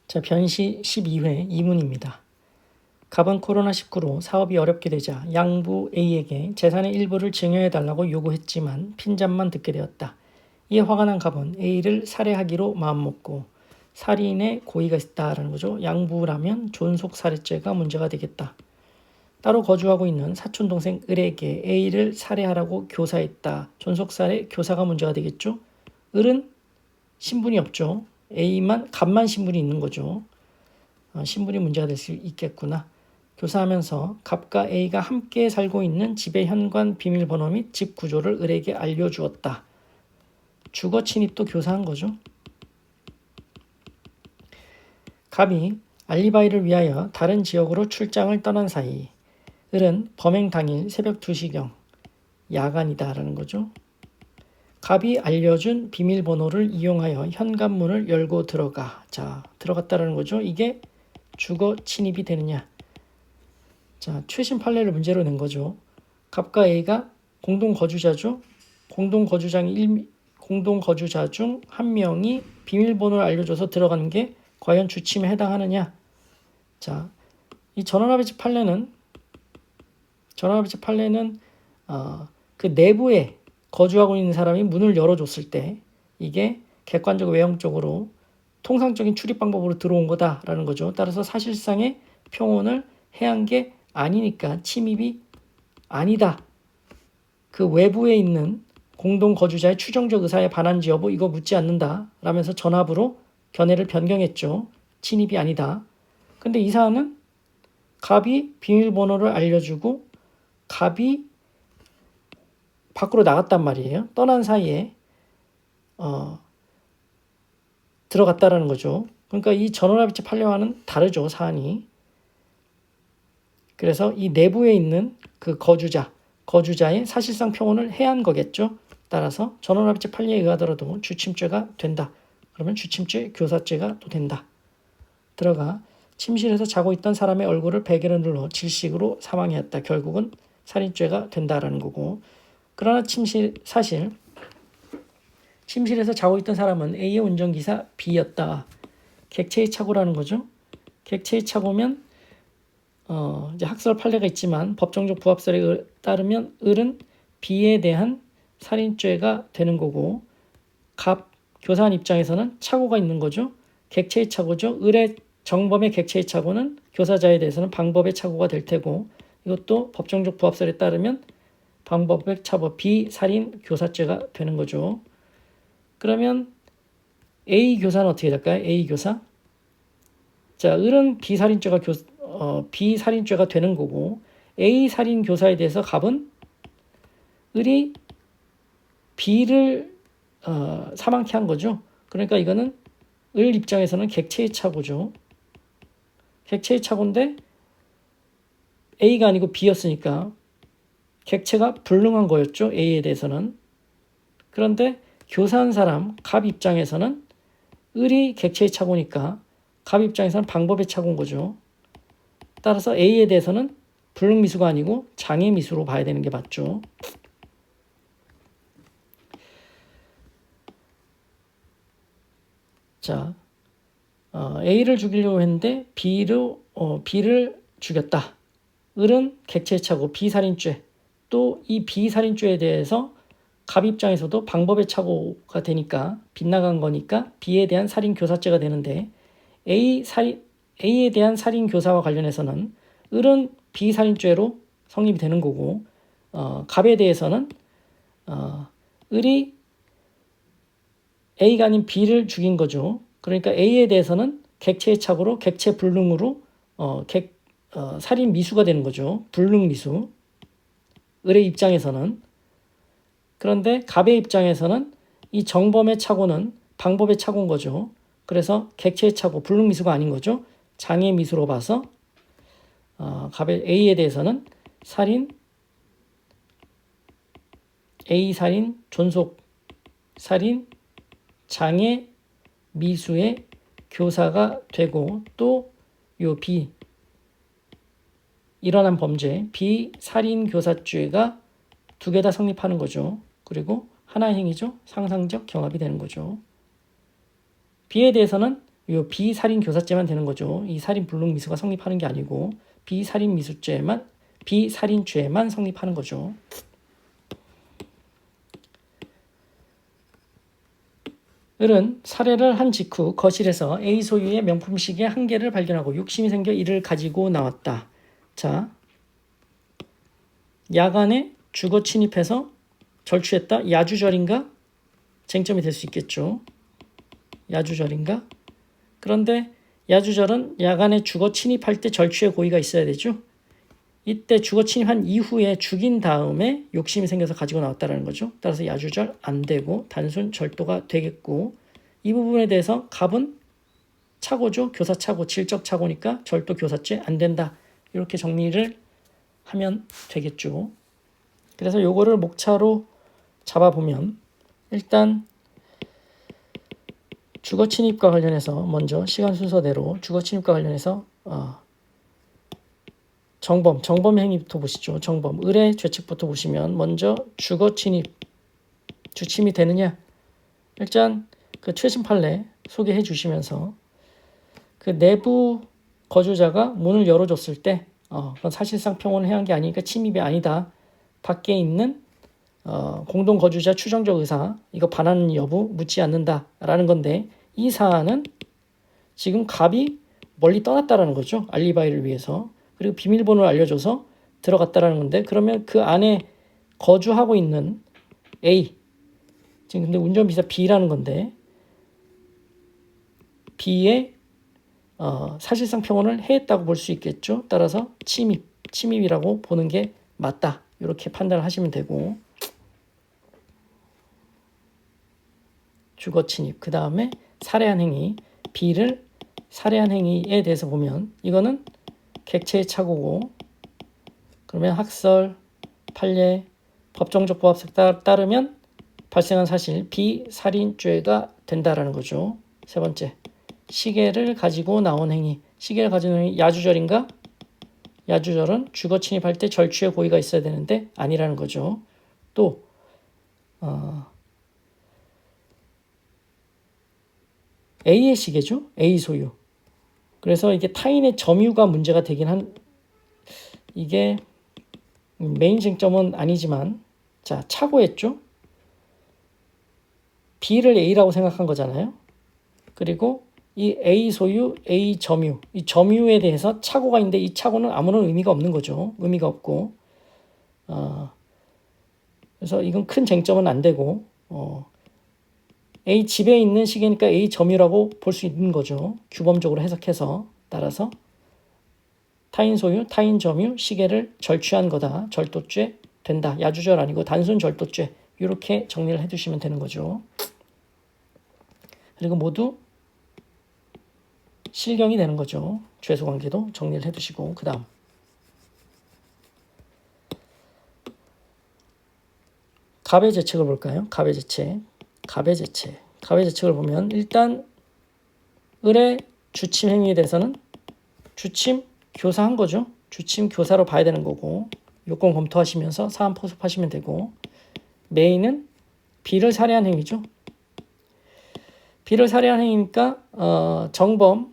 자, 변시 12회 2문입니다. 갑은 코로나19로 사업이 어렵게 되자 양부 A에게 재산의 일부를 증여해달라고 요구했지만 핀잔만 듣게 되었다. 이에 화가 난 갑은 A를 살해하기로 마음먹고 살인의 고의가 있다라는 거죠. 양부라면 존속살해죄가 문제가 되겠다. 따로 거주하고 있는 사촌동생 을에게 A를 살해하라고 교사했다. 존속살해 교사가 문제가 되겠죠. 을은 신분이 없죠. 갑만 신분이 있는 거죠. 신분이 문제가 될 수 있겠구나. 교사하면서 갑과 A가 함께 살고 있는 집의 현관 비밀번호 및 집 구조를 을에게 알려주었다. 주거 침입도 교사한 거죠. 갑이 알리바이를 위하여 다른 지역으로 출장을 떠난 사이 을은 범행 당일 새벽 2시경 야간이다라는 거죠. 갑이 알려준 비밀번호를 이용하여 현관문을 열고 들어갔다라는 거죠. 이게 주거 침입이 되느냐. 자, 최신 판례를 문제로 낸 거죠. 갑과 A가 공동 거주자죠. 공동 거주자 중 한 명이 비밀번호를 알려줘서 들어간 게 과연 주침에 해당하느냐. 자, 이 전원합의체 판례는 그 내부에 거주하고 있는 사람이 문을 열어줬을 때 이게 객관적 외형적으로 통상적인 출입 방법으로 들어온 거다라는 거죠. 따라서 사실상의 평온을 해한 게 아니니까 침입이 아니다. 그 외부에 있는 공동 거주자의 추정적 의사에 반한지 여부 이거 묻지 않는다 라면서 전압으로 견해를 변경했죠. 침입이 아니다. 근데 이 사안은 갑이 비밀번호를 알려주고 갑이 밖으로 나갔단 말이에요. 떠난 사이에 들어갔다라는 거죠. 그러니까 이 전원합의체 판례와는 다르죠, 사안이. 그래서 이 내부에 있는 그 거주자의 사실상 평온을 해한 거겠죠. 따라서 전원합의체 판례에 의하더라도 주침죄가 된다. 그러면 주침죄 교사죄가 또 된다. 들어가 침실에서 자고 있던 사람의 얼굴을 베개로 눌러 질식으로 사망했다. 결국은 살인죄가 된다라는 거고. 그러나 사실 침실에서 자고 있던 사람은 A의 운전기사 B였다. 객체의 착오라는 거죠. 객체의 착오면 이제 학설 판례가 있지만 법정적 부합설에 따르면 을은 B에 대한 살인죄가 되는 거고 갑 교사한 입장에서는 착오가 있는 거죠. 객체의 착오죠. 을의 정범의 객체의 착오는 교사자에 대해서는 방법의 착오가 될 테고 이것도 법정적 부합설에 따르면 방법의 착오 비살인 교사죄가 되는 거죠. 그러면 A 교사는 어떻게 될까요? A 교사. 자, 을은 비살인죄가 되는 거고 A 살인 교사에 대해서 갑은 을이 B를 사망케 한 거죠. 그러니까 이거는 을 입장에서는 객체의 착오죠. 객체의 착오인데 A가 아니고 B였으니까 객체가 불능한 거였죠. A에 대해서는. 그런데 교사한 사람 갑 입장에서는 을이 객체의 착오니까 갑 입장에서는 방법의 착오인 거죠. 따라서 A에 대해서는 불능미수가 아니고 장애미수로 봐야 되는 게 맞죠. 자, A를 죽이려고 했는데 B를 죽였다. 을은 객체의 착오, 비살인죄. 또 이 비살인죄에 대해서 갑 입장에서도 방법의 착오가 되니까 빗나간 거니까 B에 대한 살인교사죄가 되는데 A에 대한 살인교사와 관련해서는 을은 비살인죄로 성립이 되는 거고 갑에 대해서는 을이 A가 아닌 B를 죽인 거죠. 그러니까 A에 대해서는 객체의 착오로 객체 불능으로 살인 미수가 되는 거죠. 불능 미수. 을의 입장에서는. 그런데 갑의 입장에서는 이 정범의 착오는 방법의 착오인 거죠. 그래서 객체의 착오, 불능 미수가 아닌 거죠. 장애 미수로 봐서 갑의 A에 대해서는 A 살인, 존속 살인, 장애 미수의 교사가 되고 또 요 B 일어난 범죄 비살인 교사죄가 두 개 다 성립하는 거죠. 그리고 하나의 행위죠. 상상적 경합이 되는 거죠. B에 대해서는 요 비살인 교사죄만 되는 거죠. 이 살인 불능 미수가 성립하는 게 아니고 비살인 미수죄만 비살인죄만 성립하는 거죠. 을은 살해를 한 직후 거실에서 A 소유의 명품 시계 한 개를 발견하고 욕심이 생겨 이를 가지고 나왔다. 자, 야간에 주거 침입해서 절취했다. 야주절인가? 쟁점이 될 수 있겠죠. 야주절인가? 그런데 야주절은 야간에 주거 침입할 때 절취의 고의가 있어야 되죠. 이때 주거 침입한 이후에 죽인 다음에 욕심이 생겨서 가지고 나왔다는 거죠. 따라서 야주절 안 되고 단순 절도가 되겠고, 이 부분에 대해서 갑은 착오죠. 교사착오, 질적착오니까 절도 교사죄 안 된다. 이렇게 정리를 하면 되겠죠. 그래서 요거를 목차로 잡아보면 일단 주거 침입과 관련해서 먼저 시간 순서대로 주거 침입과 관련해서 정범 행위부터 보시죠. 정범 을의 죄책부터 보시면 먼저 주거 침입 주침이 되느냐, 일단 그 최신 판례 소개해 주시면서 그 내부 거주자가 문을 열어줬을 때 그건 사실상 평온을 해한 게 아니니까 침입이 아니다. 밖에 있는 공동 거주자 추정적 의사 이거 반하는 여부 묻지 않는다라는 건데, 이 사안은 지금 갑이 멀리 떠났다라는 거죠. 알리바이를 위해서. 그리고 비밀번호를 알려줘서 들어갔다라는 건데, 그러면 그 안에 거주하고 있는 A, 지금 근데 운전비사 B라는 건데, B의 사실상 평온을 해했다고 볼 수 있겠죠. 따라서 침입이라고 보는 게 맞다. 이렇게 판단을 하시면 되고, 주거 침입, 그 다음에 살해한 행위, B를 살해한 행위에 대해서 보면 이거는 객체의 착오고, 그러면 학설, 판례, 법정적 부합성 따르면 발생한 사실 비살인죄가 된다라는 거죠. 세 번째, 시계를 가지고 나온 행위. 시계를 가지고 나온 행위 야주절인가? 야주절은 주거 침입할 때 절취의 고의가 있어야 되는데 아니라는 거죠. 또 A의 시계죠. A 소유. 그래서 이게 타인의 점유가 문제가 되긴 이게 메인 쟁점은 아니지만, 자, 착오했죠. B를 A라고 생각한 거잖아요. 그리고 이 A 소유, A 점유, 이 점유에 대해서 착오가 있는데 이 착오는 아무런 의미가 없는 거죠. 의미가 없고, 그래서 이건 큰 쟁점은 안 되고, A 집에 있는 시계니까 A 점유라고 볼 수 있는 거죠. 규범적으로 해석해서. 따라서 타인 소유, 타인 점유, 시계를 절취한 거다. 절도죄 된다. 야주절 아니고 단순 절도죄. 이렇게 정리를 해두시면 되는 거죠. 그리고 모두 실경이 되는 거죠. 죄수관계도 정리를 해두시고, 그 다음 갑의 죄책을 볼까요? 갑의 죄책을 보면 일단 을의 주침 행위에 대해서는 주침 교사한 거죠. 주침 교사로 봐야 되는 거고, 요건 검토하시면서 사안 포섭하시면 되고, 메인은 B를 살해한 행위죠. B를 살해한 행위니까 정범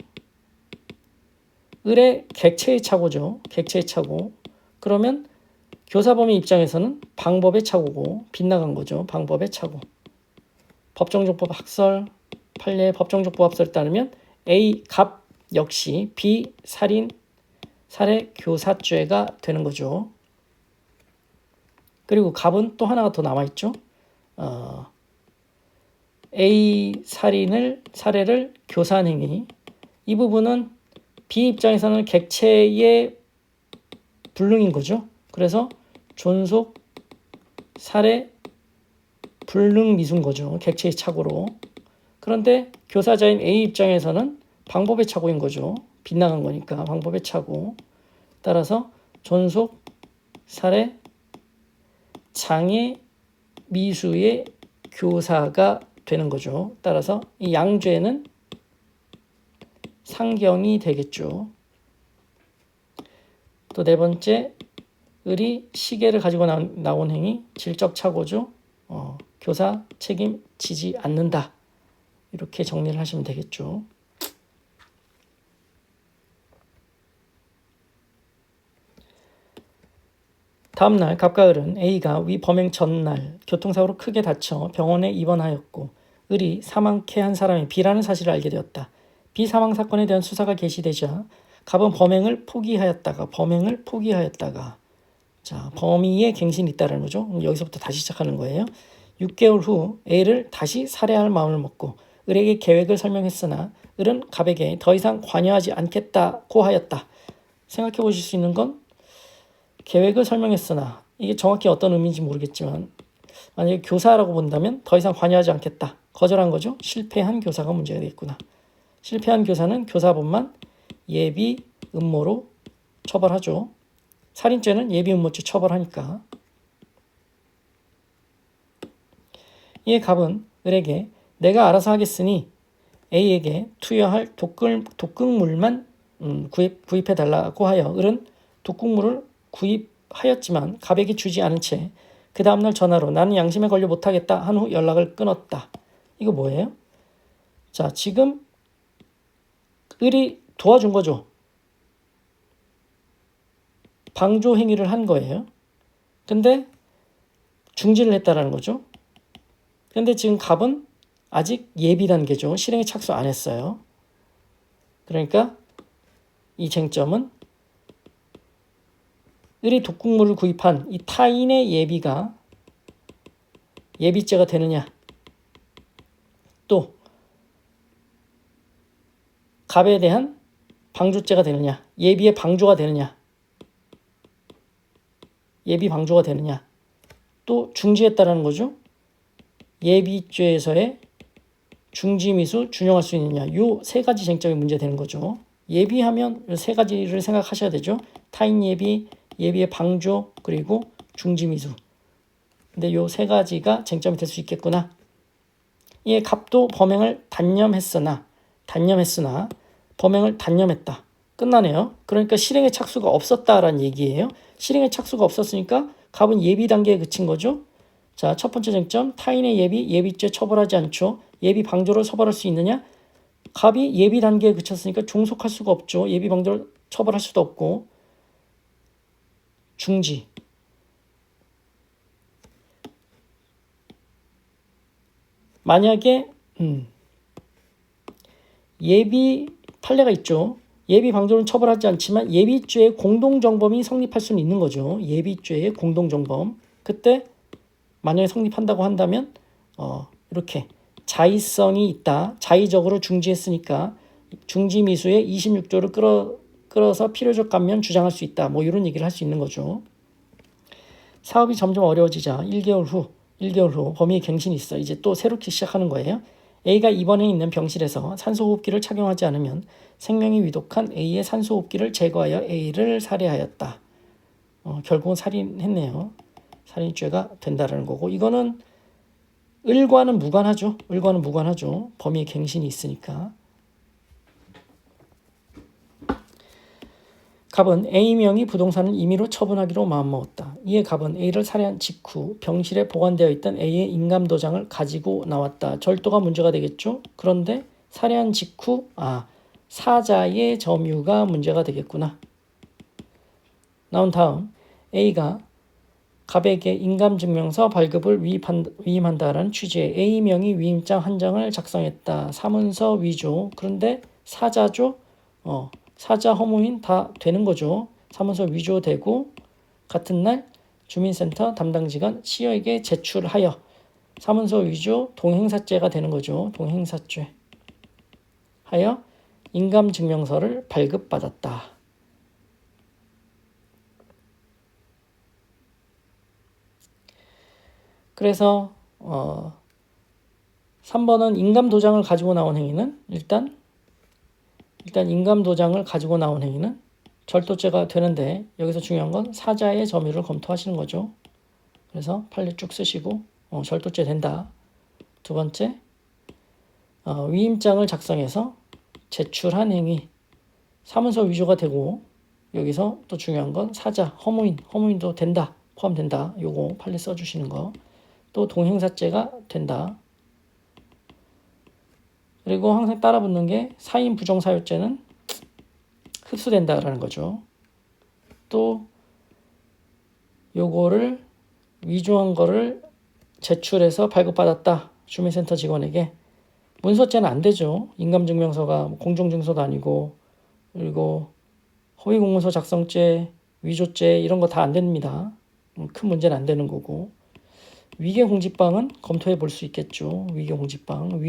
을의 객체의 착오죠. 객체의 착오. 그러면 교사범의 입장에서는 방법의 착오고 빗나간 거죠. 방법의 착오. 법정적 부합 학설, 판례 법정적 부합설에 따르면 A 갑 역시 B 살인 살해 교사죄가 되는 거죠. 그리고 갑은 또 하나가 더 남아있죠. A 살해를 교사한 행위. 이 부분은 B 입장에서는 객체의 불능인 거죠. 그래서 존속 살해 불능 미수인 거죠. 객체의 착오로. 그런데 교사자인 A 입장에서는 방법의 착오인 거죠. 빗나간 거니까 방법의 착오. 따라서 존속 살해 장애 미수의 교사가 되는 거죠. 따라서 이 양죄는 상경이 되겠죠. 또 네 번째, 을이 시계를 가지고 나온 행위, 질적 착오죠. 교사 책임지지 않는다. 이렇게 정리를 하시면 되겠죠. 다음날 갑과 을은 A가 위 범행 전날 교통사고로 크게 다쳐 병원에 입원하였고 을이 사망케 한 사람이 B라는 사실을 알게 되었다. B 사망 사건에 대한 수사가 개시되자 갑은 범행을 포기하였다가 자, 범위에 갱신이 있다는 거죠. 여기서부터 다시 시작하는 거예요. 6개월 후 A를 다시 살해할 마음을 먹고 을에게 계획을 설명했으나 을은 갑에게 더 이상 관여하지 않겠다고 하였다. 생각해 보실 수 있는 건 계획을 설명했으나 이게 정확히 어떤 의미인지 모르겠지만 만약에 교사라고 본다면 더 이상 관여하지 않겠다. 거절한 거죠. 실패한 교사가 문제가 되겠구나. 실패한 교사는 교사본만 예비 음모로 처벌하죠. 살인죄는 예비 음모죄 처벌하니까. 이에 갑은 을에게 내가 알아서 하겠으니 A에게 투여할 독극물만 구입해달라고 하여 을은 독극물을 구입하였지만 갑에게 주지 않은 채 그 다음날 전화로 나는 양심에 걸려 못하겠다 한 후 연락을 끊었다. 이거 뭐예요? 자, 지금 을이 도와준 거죠. 방조 행위를 한 거예요. 근데 중지를 했다라는 거죠. 근데 지금 갑은 아직 예비 단계죠. 실행에 착수 안 했어요. 그러니까 이 쟁점은 을이 독극물을 구입한 이 타인의 예비가 예비죄가 되느냐, 또 갑에 대한 방조죄가 되느냐, 예비의 방조가 되느냐, 예비 방조가 되느냐, 또 중지했다라는 거죠. 예비죄에서의 중지미수 준용할 수 있느냐, 요 세 가지 쟁점이 문제되는 거죠. 예비하면 세 가지를 생각하셔야 되죠. 타인 예비, 예비의 방조, 그리고 중지미수. 근데 요 세 가지가 쟁점이 될 수 있겠구나. 이에 갑도 범행을 단념했으나 범행을 단념했다. 끝나네요. 그러니까 실행의 착수가 없었다라는 얘기예요. 실행의 착수가 없었으니까 갑은 예비 단계에 그친 거죠. 자, 첫 번째 쟁점, 타인의 예비죄 처벌하지 않죠. 예비 방조를 처벌할 수 있느냐? 갑이 예비 단계에 그쳤으니까 종속할 수가 없죠. 예비 방조를 처벌할 수도 없고. 중지. 만약에 예비 판례가 있죠. 예비 방조는 처벌하지 않지만 예비죄의 공동정범이 성립할 수는 있는 거죠. 예비죄의 공동정범. 그때 만약에 성립한다고 한다면 이렇게 자의성이 있다. 자의적으로 중지했으니까 중지미수의 26조를 끌어서 필요적 감면 주장할 수 있다. 뭐 이런 얘기를 할 수 있는 거죠. 사업이 점점 어려워지자 1개월 후 범위의 갱신이 있어. 이제 또 새롭게 시작하는 거예요. A가 입원해 있는 병실에서 산소호흡기를 착용하지 않으면 생명이 위독한 A의 산소호흡기를 제거하여 A를 살해하였다. 결국은 살인했네요. 살인죄가 된다라는 거고, 이거는 을과는 무관하죠. 범위의 갱신이 있으니까. 갑은 A명의 부동산을 임의로 처분하기로 마음먹었다. 이에 갑은 A를 살해한 직후 병실에 보관되어 있던 A의 인감도장을 가지고 나왔다. 절도가 문제가 되겠죠. 그런데 살해한 직후 사자의 점유가 문제가 되겠구나. 나온 다음 A가 갑에게 인감증명서 발급을 위임한다라는 취지의 A명의 위임장 한 장을 작성했다. 사문서 위조. 그런데 사자죠. 사자 허무인 다 되는 거죠. 사문서 위조되고 같은 날 주민센터 담당직원 C에게 제출하여 사문서 위조 동행사죄가 되는 거죠. 동행사죄 하여 인감증명서를 발급받았다. 그래서 3번은 인감도장을 가지고 나온 행위는 일단 인감도장을 가지고 나온 행위는 절도죄가 되는데, 여기서 중요한 건 사자의 점유를 검토하시는 거죠. 그래서 판례 쭉 쓰시고 절도죄 된다. 두 번째, 위임장을 작성해서 제출한 행위 사문서 위조가 되고, 여기서 또 중요한 건 사자, 허무인도 된다. 포함된다. 요거 판례 써주시는 거. 또 동행사죄가 된다. 그리고 항상 따라붙는 게 사인 부정사유죄는 흡수된다라는 거죠. 또 요거를 위조한 거를 제출해서 발급받았다. 주민센터 직원에게. 문서죄는 안 되죠. 인감증명서가 공정증서도 아니고, 그리고 허위공문서 작성죄, 위조죄 이런 거 다 안 됩니다. 큰 문제는 안 되는 거고. 위계공지방은 검토해 볼 수 있겠죠. 위계공지방,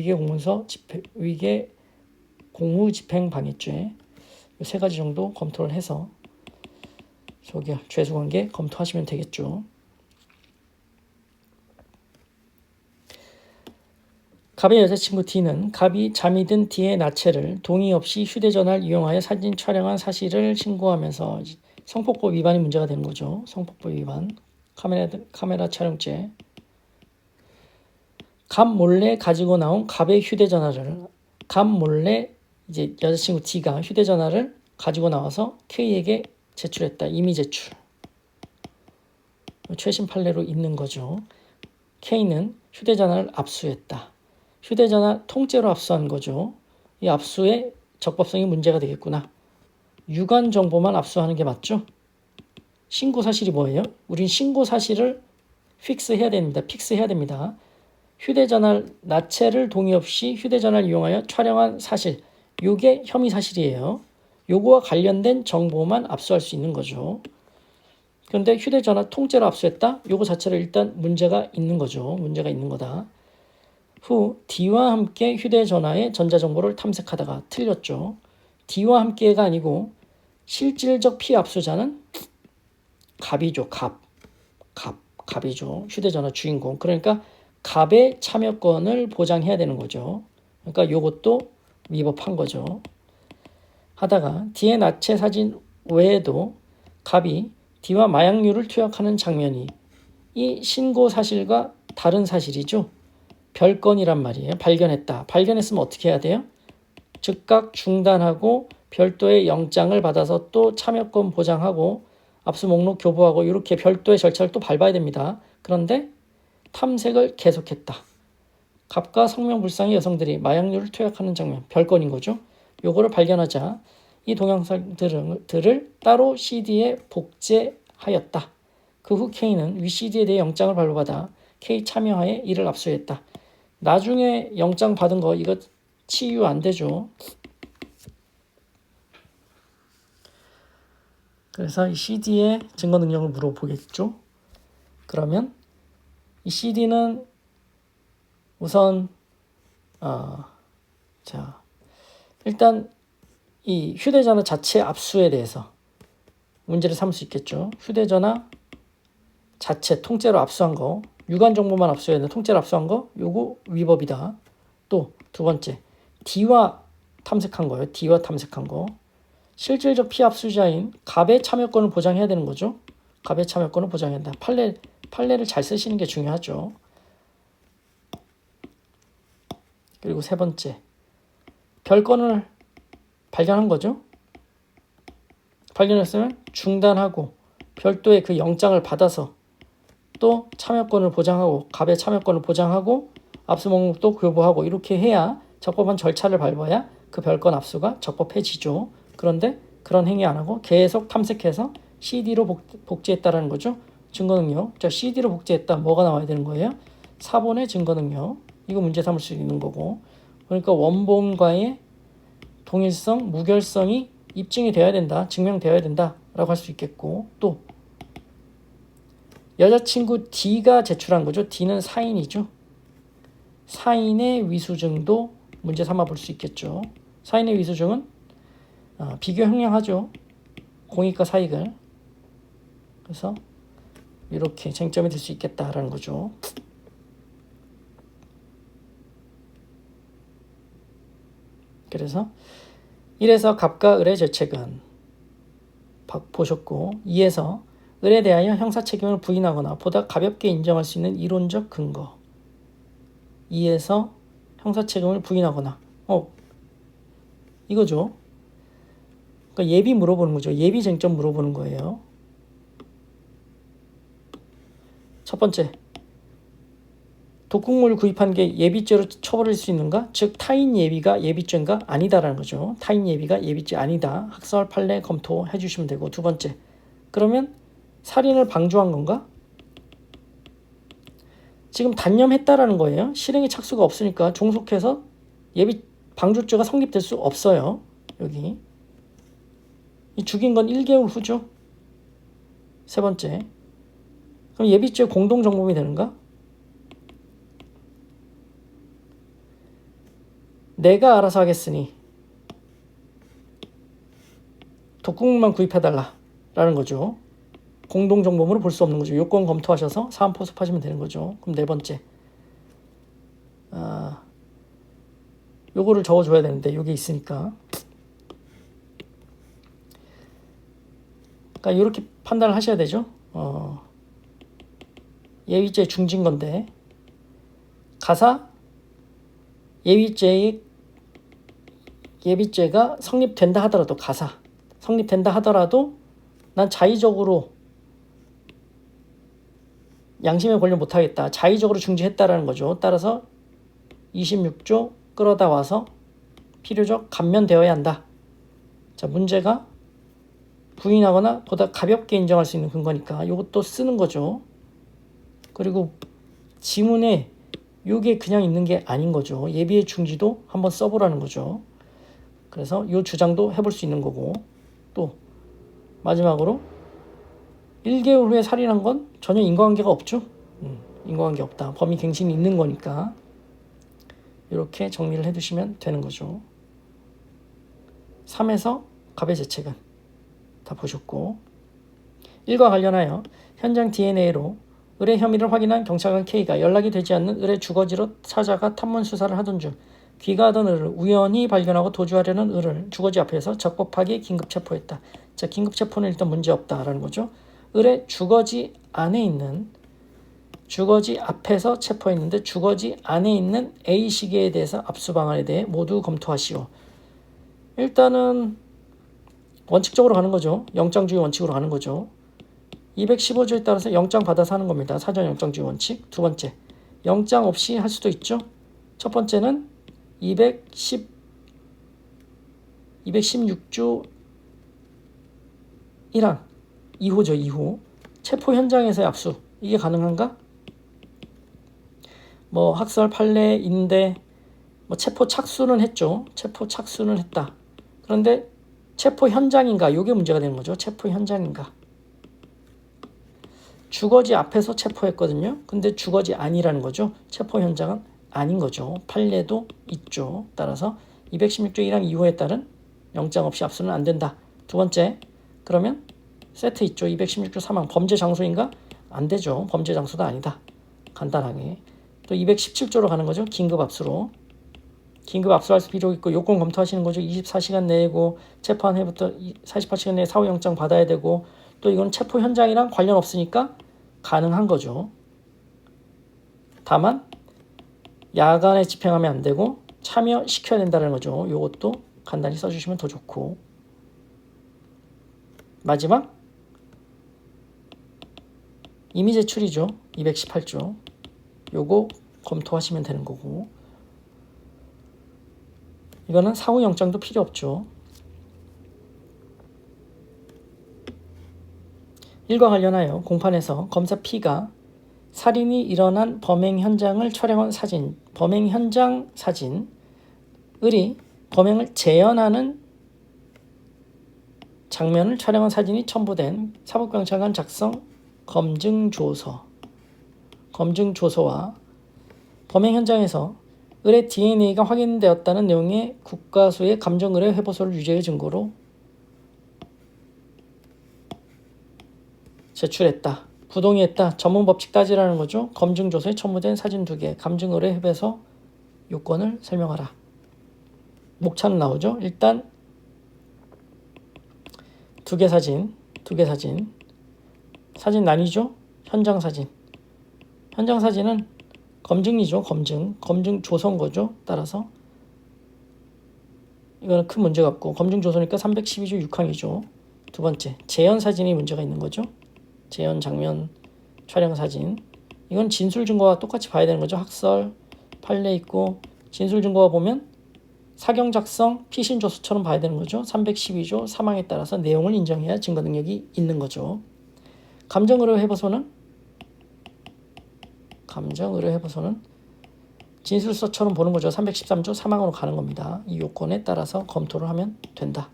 위계공무집행방해죄 이 세 가지 정도 검토를 해서 죄수관계 검토하시면 되겠죠. 갑의 여자친구 D는 갑이 잠이 든 D의 나체를 동의 없이 휴대전화를 이용하여 사진 촬영한 사실을 신고하면서 성폭법 위반이 문제가 되는 거죠. 성폭법 위반, 카메라 촬영죄. 갑 몰래 가지고 나온 갑의 휴대전화를 갑 몰래 이제 여자친구 D가 휴대전화를 가지고 나와서 K에게 제출했다. 임의 제출. 최신 판례로 있는 거죠. K는 휴대전화를 압수했다. 휴대전화 통째로 압수한 거죠. 이 압수의 적법성이 문제가 되겠구나. 유관 정보만 압수하는 게 맞죠? 신고 사실이 뭐예요? 우린 신고 사실을 픽스해야 됩니다. 휴대전화 나체를 동의 없이 휴대전화를 이용하여 촬영한 사실, 요게 혐의 사실이에요. 요거와 관련된 정보만 압수할 수 있는 거죠. 그런데 휴대전화 통째로 압수했다? 요거 자체로 일단 문제가 있는 거죠. 문제가 있는 거다. 후 D와 함께 휴대전화의 전자정보를 탐색하다가 틀렸죠. D와 함께가 아니고 실질적 피압수자는 갑이죠. 갑이죠. 휴대전화 주인공. 그러니까 갑의 참여권을 보장해야 되는 거죠. 그러니까 요것도 위법한 거죠. 하다가 D의 나체 사진 외에도 갑이 D와 마약류를 투약하는 장면이 이 신고 사실과 다른 사실이죠. 별건이란 말이에요. 발견했으면 어떻게 해야 돼요? 즉각 중단하고 별도의 영장을 받아서 또 참여권 보장하고 압수 목록 교부하고 이렇게 별도의 절차를 또 밟아야 됩니다. 그런데 탐색을 계속했다. 갑과 성명불상의 여성들이 마약류를 투약하는 장면, 별건인 거죠. 요거를 발견하자 이 동영상들을 따로 CD에 복제하였다. 그 후 K는 위 CD에 대해 영장을 발부받아 K 참여하에 이를 압수했다. 나중에 영장 받은 거 이거 치유 안 되죠. 그래서 이 CD의 증거 능력을 물어보겠죠. 그러면 이 CD는 우선 일단 이 휴대전화 자체 압수에 대해서 문제를 삼을 수 있겠죠. 휴대전화 자체 통째로 압수한 거, 유관 정보만 압수해야 되는데 통째로 압수한 거, 요거 위법이다. 또 두 번째, D와 탐색한 거예요. D와 탐색한 거. 실질적 피압수자인 갑의 참여권을 보장해야 되는 거죠. 갑의 참여권을 보장해야 된다. 판례를 잘 쓰시는 게 중요하죠. 그리고 세 번째, 별건을 발견한 거죠. 발견했으면 중단하고 별도의 그 영장을 받아서 또 참여권을 보장하고 갑의 참여권을 보장하고 압수 목록도 교부하고 이렇게 해야 적법한 절차를 밟아야 그 별건 압수가 적법해지죠. 그런데 그런 행위 안 하고 계속 탐색해서 CD로 복제했다라는 거죠. 증거능력. CD로 복제했다. 뭐가 나와야 되는 거예요? 사본의 증거능력. 이거 문제 삼을 수 있는 거고. 그러니까 원본과의 동일성, 무결성이 입증이 되어야 된다. 증명되어야 된다라고 할 수 있겠고, 또 여자친구 D가 제출한 거죠. D는 사인이죠. 사인의 위수증도 문제 삼아 볼 수 있겠죠. 사인의 위수증은 비교 형량하죠. 공익과 사익을. 그래서 이렇게 쟁점이 될 수 있겠다라는 거죠. 그래서 1에서 갑과 을의 죄책은 보셨고, 2에서 을에 대하여 형사 책임을 부인하거나 보다 가볍게 인정할 수 있는 이론적 근거. 2에서 형사 책임을 부인하거나 이거죠. 그러니까 예비 물어보는 거죠. 예비 쟁점 물어보는 거예요. 첫 번째, 독극물을 구입한 게 예비죄로 처벌할 수 있는가? 즉 타인 예비가 예비죄인가? 아니다라는 거죠. 타인 예비가 예비죄 아니다. 학설 판례 검토해 주시면 되고, 두 번째, 그러면 살인을 방조한 건가? 지금 단념했다라는 거예요. 실행의 착수가 없으니까 종속해서 예비 방조죄가 성립될 수 없어요. 여기 이 죽인 건 1개월 후죠. 세 번째. 그럼 예비죄 공동정범이 되는가? 내가 알아서 하겠으니 독극물만 구입해달라 라는 거죠. 공동정범으로 볼 수 없는 거죠. 요건 검토하셔서 사안 포섭하시면 되는 거죠. 그럼 네 번째. 요거를 적어줘야 되는데 여기 있으니까. 그러니까 이렇게 판단을 하셔야 되죠. 예비죄 중진 건데 가사 예비죄가 성립된다 하더라도 가사 성립된다 하더라도 난 자의적으로 양심의 권리를 못하겠다. 자의적으로 중지했다라는 거죠. 따라서 26조 끌어다 와서 필요적 감면되어야 한다. 자, 문제가 부인하거나 보다 가볍게 인정할 수 있는 근거니까 이것도 쓰는 거죠. 그리고 지문에 이게 그냥 있는 게 아닌 거죠. 예비의 중지도 한번 써보라는 거죠. 그래서 이 주장도 해볼 수 있는 거고 또 마지막으로 1개월 후에 살인한 건 전혀 인과관계가 없죠. 인과관계 없다. 범위 갱신이 있는 거니까 이렇게 정리를 해두시면 되는 거죠. 3에서 갑의 재책은 다 보셨고 1과 관련하여 현장 DNA로 을의 혐의를 확인한 경찰관 K가 연락이 되지 않는 을의 주거지로 찾아가 탐문 수사를 하던 중 귀가하던 을을 우연히 발견하고 도주하려는 을을 주거지 앞에서 적법하게 긴급 체포했다. 자, 긴급 체포는 일단 문제없다라는 거죠. 을의 주거지 안에 있는 주거지 앞에서 체포했는데 주거지 안에 있는 A 시계에 대해서 압수 방안에 대해 모두 검토하시오. 일단은 원칙적으로 가는 거죠. 영장주의 원칙으로 가는 거죠. 215조에 따라서 영장 받아서 하는 겁니다. 사전 영장주의 원칙. 두 번째, 영장 없이 할 수도 있죠. 첫 번째는 216조 1항 2호죠. 2호. 체포 현장에서의 압수. 이게 가능한가? 뭐 학살, 판례, 인대, 뭐 체포 착수는 했죠. 체포 착수는 했다. 그런데 체포 현장인가? 이게 문제가 되는 거죠. 체포 현장인가? 주거지 앞에서 체포했거든요. 근데 주거지 아니라는 거죠. 체포 현장은 아닌 거죠. 판례도 있죠. 따라서 216조 1항 2호에 따른 영장 없이 압수는 안 된다. 두 번째, 그러면 세트 있죠. 216조 3항 범죄 장소인가? 안 되죠. 범죄 장소도 아니다. 간단하게. 또 217조로 가는 거죠. 긴급 압수로. 긴급 압수할 필요 있고 요건 검토하시는 거죠. 24시간 내고 체포한 해부터 48시간 내에 사후영장 받아야 되고 또 이건 체포 현장이랑 관련 없으니까 가능한 거죠. 다만 야간에 집행하면 안 되고 참여시켜야 된다는 거죠. 요것도 간단히 써주시면 더 좋고 마지막 이미 제출이죠. 218조 요거 검토하시면 되는 거고 이거는 사후영장도 필요 없죠. 1과 관련하여 공판에서 검사 P가 살인이 일어난 범행 현장을 촬영한 사진, 범행 현장 사진, 을이 범행을 재현하는 장면을 촬영한 사진이 첨부된 사법경찰관 작성 검증조서와 범행 현장에서 을의 DNA가 확인되었다는 내용의 국가수의 감정의뢰 회보서를 유죄의 증거로 제출했다. 부동의했다. 전문법칙 따지라는 거죠. 검증조서에 첨부된 사진 2개, 감정의뢰 회보서 요건을 설명하라. 목차는 나오죠. 일단 2개 사진. 사진 나뉘죠. 현장 사진은 검증이죠. 검증 조서인 거죠. 따라서 이거는 큰 문제가 없고 검증 조서니까 312조 6항이죠. 두 번째, 재현 사진이 문제가 있는 거죠. 재현 장면 촬영 사진. 이건 진술 증거와 똑같이 봐야 되는 거죠. 학설, 판례 있고 진술 증거와 보면 사경 작성, 피신 조서처럼 봐야 되는 거죠. 312조 3항에 따라서 내용을 인정해야 증거 능력이 있는 거죠. 감정의뢰해보소는 진술서처럼 보는 거죠. 313조 사망으로 가는 겁니다. 이 요건에 따라서 검토를 하면 된다.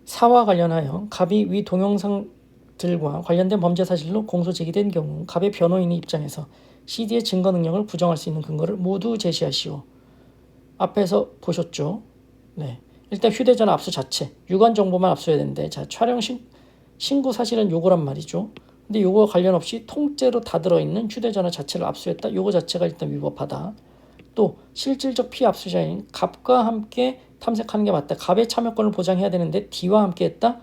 사와 관련하여 갑이 위 동영상들과 관련된 범죄 사실로 공소 제기된 경우 갑의 변호인의 입장에서 CD의 증거 능력을 부정할 수 있는 근거를 모두 제시하시오. 앞에서 보셨죠? 네. 일단 휴대전화 압수 자체, 유관 정보만 압수해야 되는데, 자, 촬영 신고 사실은 요거란 말이죠. 근데 요거 관련 없이 통째로 다 들어있는 휴대전화 자체를 압수했다. 요거 자체가 일단 위법하다. 또 실질적 피압수자인 갑과 함께 탐색하는 게 맞다. 갑의 참여권을 보장해야 되는데 D와 함께 했다.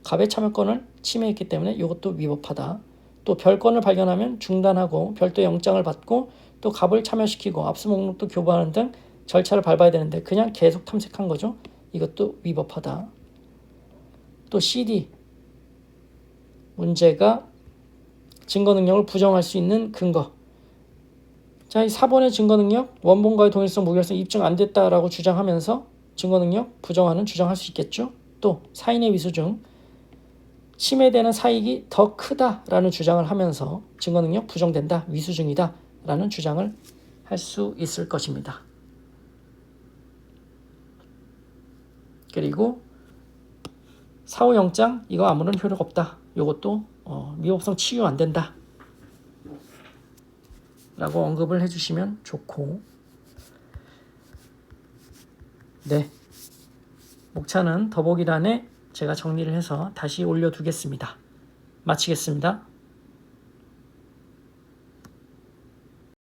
갑의 참여권을 침해했기 때문에 이것도 위법하다. 또 별건을 발견하면 중단하고 별도 영장을 받고 또 갑을 참여시키고 압수 목록도 교부하는 등 절차를 밟아야 되는데 그냥 계속 탐색한 거죠. 이것도 위법하다. 또 CD 문제가 증거 능력을 부정할 수 있는 근거. 자, 이 4번의 증거 능력, 원본과의 동일성, 무결성 입증 안 됐다라고 주장하면서 증거 능력 부정하는 주장할 수 있겠죠. 또 사인의 위수중, 침해되는 사익이 더 크다라는 주장을 하면서 증거 능력 부정된다, 위수중이다라는 주장을 할 수 있을 것입니다. 그리고 사후영장 이거 아무런 효력 없다. 이것도 미호성 치유 안 된다 라고 언급을 해주시면 좋고, 네, 목차는 더보기란에 제가 정리를 해서 다시 올려두겠습니다. 마치겠습니다.